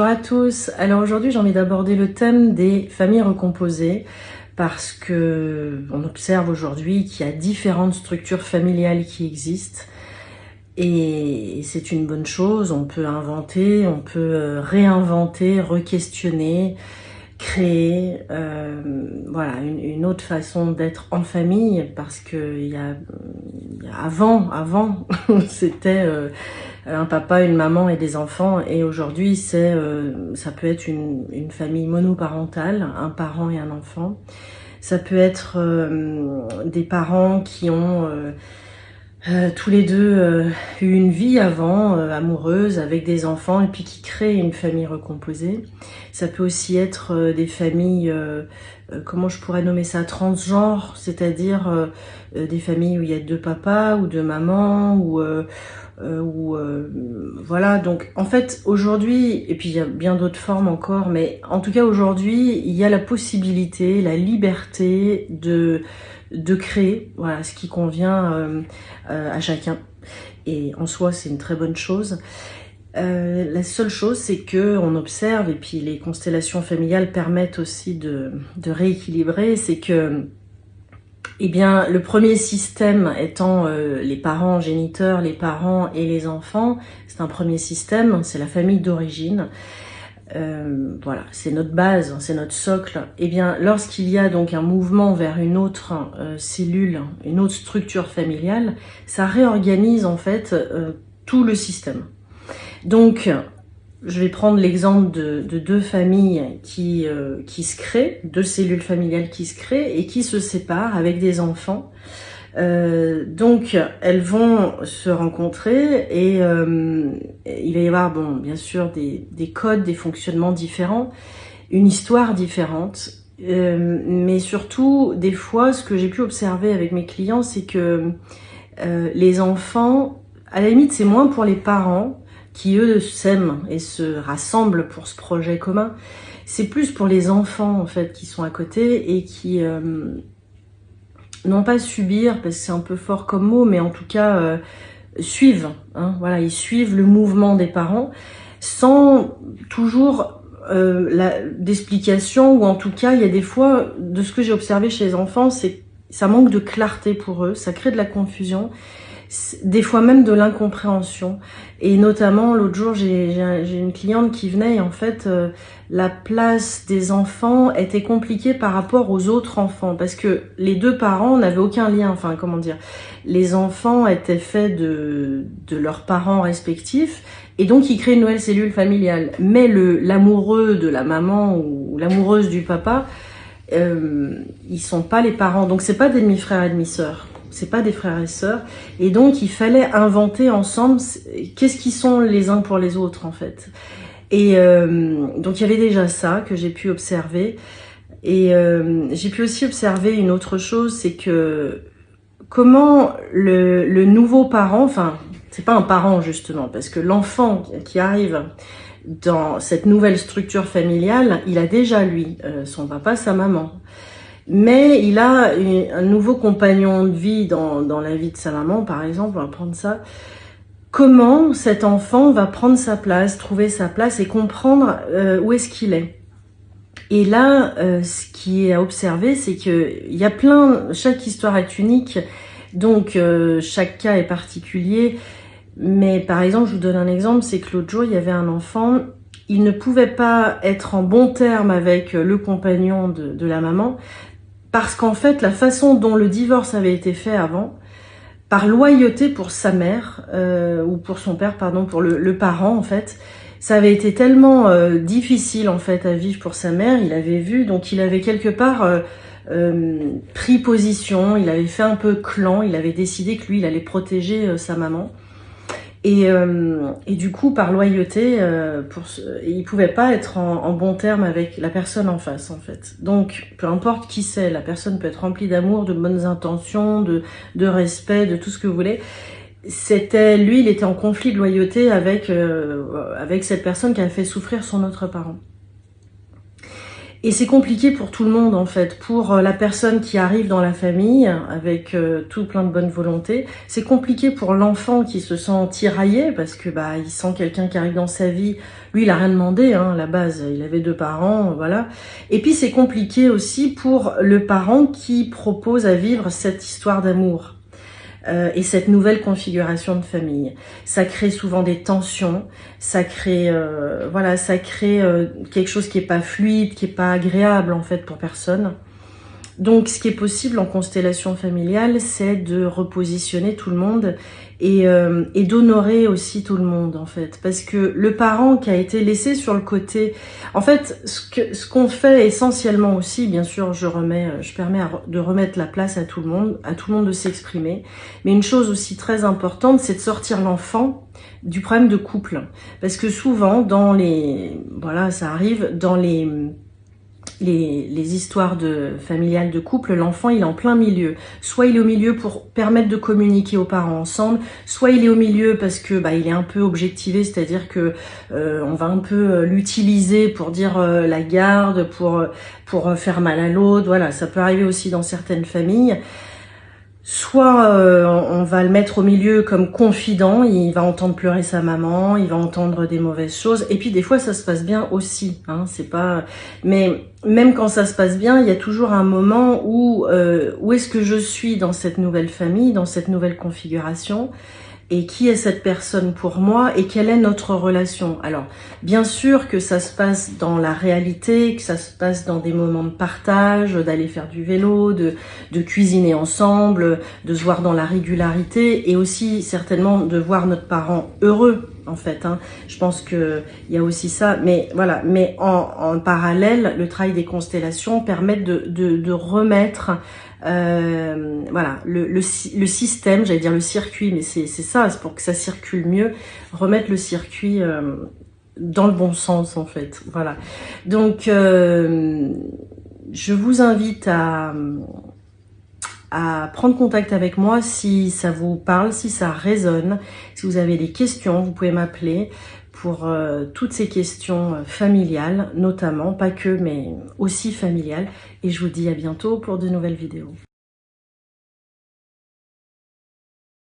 Bonjour à tous, alors aujourd'hui j'ai envie d'aborder le thème des familles recomposées parce que on observe aujourd'hui qu'il y a différentes structures familiales qui existent et c'est une bonne chose. On peut inventer, on peut réinventer, re-questionner, créer voilà, une autre façon d'être en famille, parce que avant c'était un papa, une maman et des enfants, et aujourd'hui ça peut être une famille monoparentale, un parent et un enfant. Ça peut être des parents qui ont tous les deux eu une vie avant, amoureuse, avec des enfants, et puis qui créent une famille recomposée. Ça peut aussi être des familles, comment je pourrais nommer ça, transgenres, c'est-à-dire des familles où il y a deux papas ou deux mamans, voilà. Donc en fait aujourd'hui, et puis il y a bien d'autres formes encore, mais en tout cas aujourd'hui il y a la possibilité, la liberté de créer, voilà, ce qui convient à chacun, et en soi c'est une très bonne chose. La seule chose, c'est que on observe, et puis les constellations familiales permettent aussi de rééquilibrer, c'est que eh bien, le premier système étant les parents géniteurs, les parents et les enfants, c'est un premier système, c'est la famille d'origine. Voilà, c'est notre base, c'est notre socle. Eh bien, lorsqu'il y a donc un mouvement vers une autre cellule, une autre structure familiale, ça réorganise en fait tout le système. Donc, je vais prendre l'exemple de deux familles qui se créent, deux cellules familiales qui se créent et qui se séparent avec des enfants. Donc, elles vont se rencontrer et il va y avoir, bon, bien sûr, des codes, des fonctionnements différents, une histoire différente. Mais surtout, des fois, ce que j'ai pu observer avec mes clients, c'est que les enfants, à la limite, c'est moins pour les parents, qui eux s'aiment et se rassemblent pour ce projet commun. C'est plus pour les enfants en fait qui sont à côté et qui n'ont pas à subir, parce que c'est un peu fort comme mot, mais en tout cas suivent. Hein, voilà, ils suivent le mouvement des parents sans toujours d'explication, ou en tout cas il y a des fois, de ce que j'ai observé chez les enfants, c'est ça manque de clarté pour eux, ça crée de la confusion, des fois même de l'incompréhension. Et notamment l'autre jour j'ai une cliente qui venait et en fait la place des enfants était compliquée par rapport aux autres enfants, parce que les deux parents n'avaient aucun lien, enfin comment dire, les enfants étaient faits de leurs parents respectifs et donc ils créent une nouvelle cellule familiale, mais l'amoureux de la maman ou l'amoureuse du papa, ils sont pas les parents, donc c'est pas des demi-frères et demi-sœurs, c'est pas des frères et sœurs, et donc il fallait inventer ensemble qu'est-ce qu'ils sont les uns pour les autres en fait. Et donc il y avait déjà ça que j'ai pu observer, et j'ai pu aussi observer une autre chose, c'est que comment le nouveau parent, enfin c'est pas un parent justement, parce que l'enfant qui arrive dans cette nouvelle structure familiale, il a déjà lui son papa, sa maman. Mais il a un nouveau compagnon de vie dans la vie de sa maman, par exemple, on va prendre ça. Comment cet enfant va prendre sa place, trouver sa place et comprendre où est-ce qu'il est. Et là, ce qui est à observer, c'est qu'il y a chaque histoire est unique, donc chaque cas est particulier. Mais par exemple, je vous donne un exemple, c'est que l'autre jour, il y avait un enfant, il ne pouvait pas être en bon terme avec le compagnon de la maman, parce qu'en fait, la façon dont le divorce avait été fait avant, par loyauté pour sa mère, ou pour son père, pardon, pour le parent en fait, ça avait été tellement difficile en fait à vivre pour sa mère, il avait vu, donc il avait quelque part pris position, il avait fait un peu clan, il avait décidé que lui, il allait protéger sa maman. Et du coup, par loyauté, il pouvait pas être en bon terme avec la personne en face, en fait. Donc, peu importe qui c'est, la personne peut être remplie d'amour, de bonnes intentions, de respect, de tout ce que vous voulez. Lui, il était en conflit de loyauté avec cette personne qui a fait souffrir son autre parent. Et c'est compliqué pour tout le monde en fait, pour la personne qui arrive dans la famille avec tout plein de bonne volonté. C'est compliqué pour l'enfant qui se sent tiraillé parce que bah il sent quelqu'un qui arrive dans sa vie. Lui il a rien demandé, hein, à la base il avait 2 parents, voilà. Et puis c'est compliqué aussi pour le parent qui propose à vivre cette histoire d'amour. Et cette nouvelle configuration de famille, ça crée souvent des tensions, ça crée, voilà, ça crée quelque chose qui est pas fluide, qui est pas agréable en fait pour personne. Donc, ce qui est possible en constellation familiale, c'est de repositionner tout le monde et d'honorer aussi tout le monde, en fait. Parce que le parent qui a été laissé sur le côté... En fait, ce qu'on fait essentiellement aussi, bien sûr, je permets de remettre la place à tout le monde de s'exprimer. Mais une chose aussi très importante, c'est de sortir l'enfant du problème de couple. Parce que souvent, dans les... Voilà, ça arrive, dans les histoires familiales de couple, l'enfant il est en plein milieu. Soit il est au milieu pour permettre de communiquer aux parents ensemble, soit il est au milieu parce que bah il est un peu objectivé, c'est-à-dire que on va un peu l'utiliser pour dire la garde, pour faire mal à l'autre. Voilà, ça peut arriver aussi dans certaines familles. Soit on va le mettre au milieu comme confident, il va entendre pleurer sa maman, il va entendre des mauvaises choses, et puis des fois ça se passe bien aussi, hein, c'est pas... Mais même quand ça se passe bien, il y a toujours un moment où est-ce que je suis dans cette nouvelle famille, dans cette nouvelle configuration, et qui est cette personne pour moi et quelle est notre relation. Alors, bien sûr que ça se passe dans la réalité, que ça se passe dans des moments de partage, d'aller faire du vélo, de cuisiner ensemble, de se voir dans la régularité et aussi certainement de voir notre parent heureux en fait. Hein. Je pense que il y a aussi ça, mais voilà. Mais en parallèle, le travail des constellations permet de remettre voilà, le système, j'allais dire le circuit, mais c'est ça, c'est pour que ça circule mieux, remettre le circuit dans le bon sens en fait, voilà. Donc je vous invite à prendre contact avec moi si ça vous parle, si ça résonne, si vous avez des questions, vous pouvez m'appeler pour toutes ces questions familiales, notamment, pas que, mais aussi familiales. Et je vous dis à bientôt pour de nouvelles vidéos.